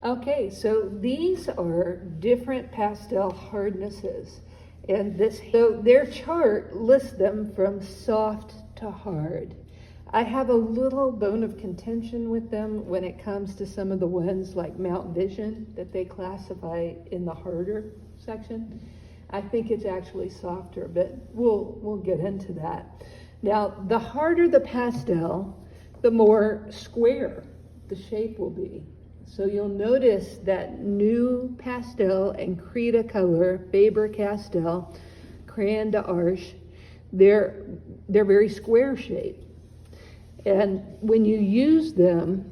Okay, so these are different pastel hardnesses. And so their chart lists them from soft to hard. I have a little bone of contention with them when it comes to some of the ones like Mount Vision that they classify in the harder section. I think it's actually softer, but we'll get into that. Now, the harder the pastel, the more square the shape will be. So you'll notice that new pastel and Cretacolor, Faber-Castell, Crayon d'Arche, they're very square shaped. And when you use them,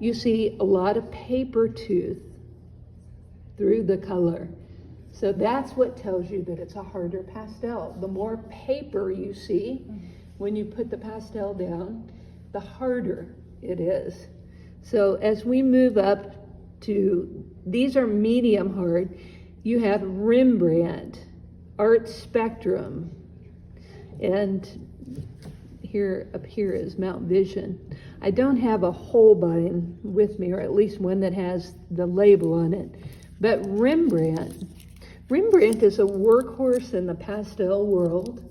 you see a lot of paper tooth through the color. So that's what tells you that it's a harder pastel. The more paper you see when you put the pastel down, the harder it is. So as we move up to, these are medium hard, you have Rembrandt, Art Spectrum, and up here is Mount Vision. I don't have a Holbein with me, or at least one that has the label on it, but Rembrandt is a workhorse in the pastel world,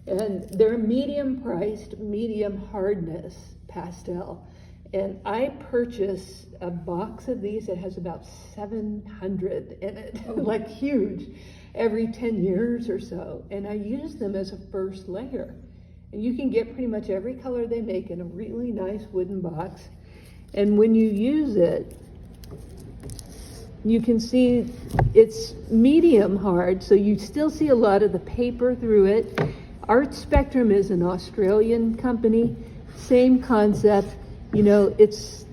and they're medium priced, medium hardness pastel. And I purchased a box of these that has about 700 in it, like huge, every 10 years or so. And I use them as a first layer. And you can get pretty much every color they make in a really nice wooden box. And when you use it, you can see it's medium hard, so you still see a lot of the paper through it. Art Spectrum is an Australian company, same concept. You know, it's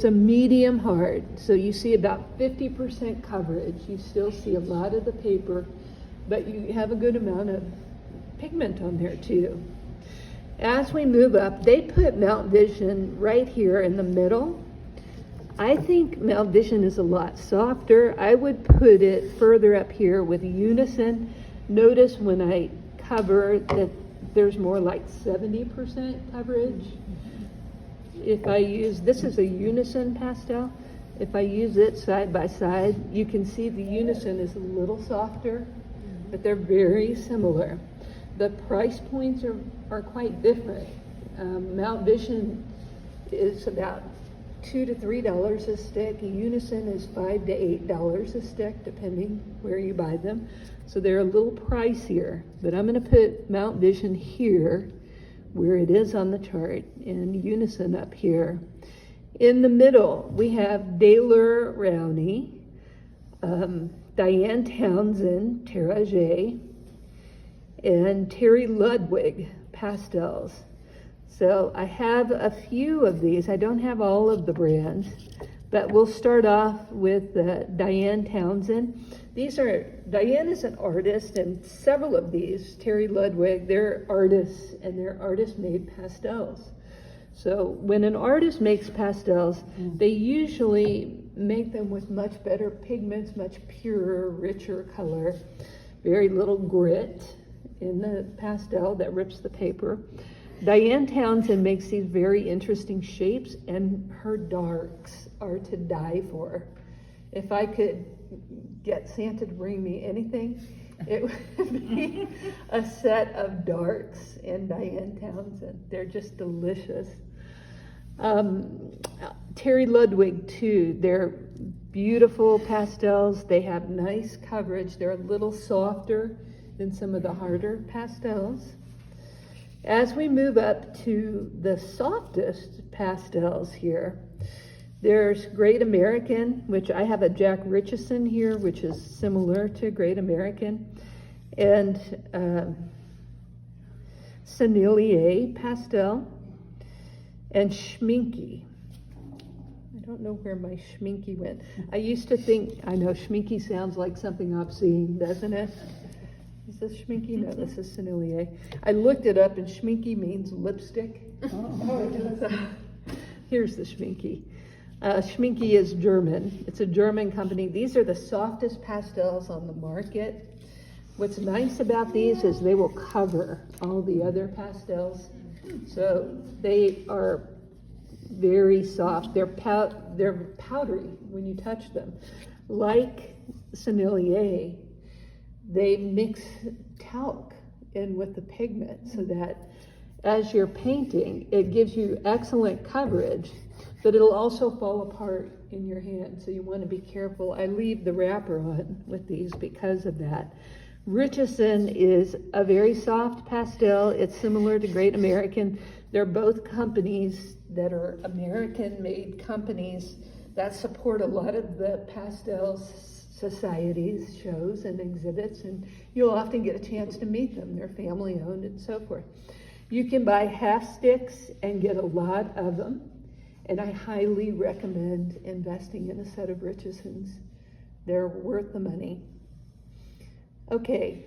a medium hard, so you see about 50% coverage. You still see a lot of the paper, but you have a good amount of pigment on there too. As we move up, they put Mount Vision right here in the middle. I think Mount Vision is a lot softer. I would put it further up here with Unison. Notice when I cover that there's more like 70% coverage. If I use, this is a Unison pastel. If I use it side by side, you can see the Unison is a little softer, but they're very similar. The price points are quite different. Mount Vision is about $2 to $3 a stick. Unison is $5 to $8 a stick, depending where you buy them. So they're a little pricier, but I'm going to put Mount Vision here where it is on the chart, and Unison up here. In the middle, we have Daler Rowney, Diane Townsend, Terraget, and Terry Ludwig pastels. So I have a few of these. I don't have all of the brands, but we'll start off with Diane Townsend. Diane is an artist, and several of these, Terry Ludwig, they're artists, and they're artist-made pastels. So when an artist makes pastels, they usually make them with much better pigments, much purer, richer color, very little grit in the pastel that rips the paper. Diane Townsend makes these very interesting shapes, and her darks are to die for. If I could get Santa to bring me anything, it would be a set of darks in Diane Townsend. They're just delicious. Terry Ludwig too, they're beautiful pastels. They have nice coverage. They're a little softer than some of the harder pastels. As we move up to the softest pastels here, there's Great American, which I have a Jack Richardson here, which is similar to Great American, and Sennelier pastel, and Schminky. I don't know where my Schminky went. I used to think, I know Schminky sounds like something obscene, doesn't it? Is this Schminky? No, this is Sennelier. I looked it up, and Schminky means lipstick. Here's the Schminky. Schminky is German. It's a German company. These are the softest pastels on the market. What's nice about these is they will cover all the other pastels. So they are very soft. They're powdery when you touch them. Like Sennelier, they mix talc in with the pigment so that as you're painting, it gives you excellent coverage, but it'll also fall apart in your hand, so you want to be careful. I leave the wrapper on with these because of that. Richardson is a very soft pastel. It's similar to Great American. They're both companies that are American-made companies that support a lot of the pastel societies, shows, and exhibits, and you'll often get a chance to meet them. They're family-owned and so forth. You can buy half sticks and get a lot of them, and I highly recommend investing in a set of Richardsons. They're worth the money. Okay,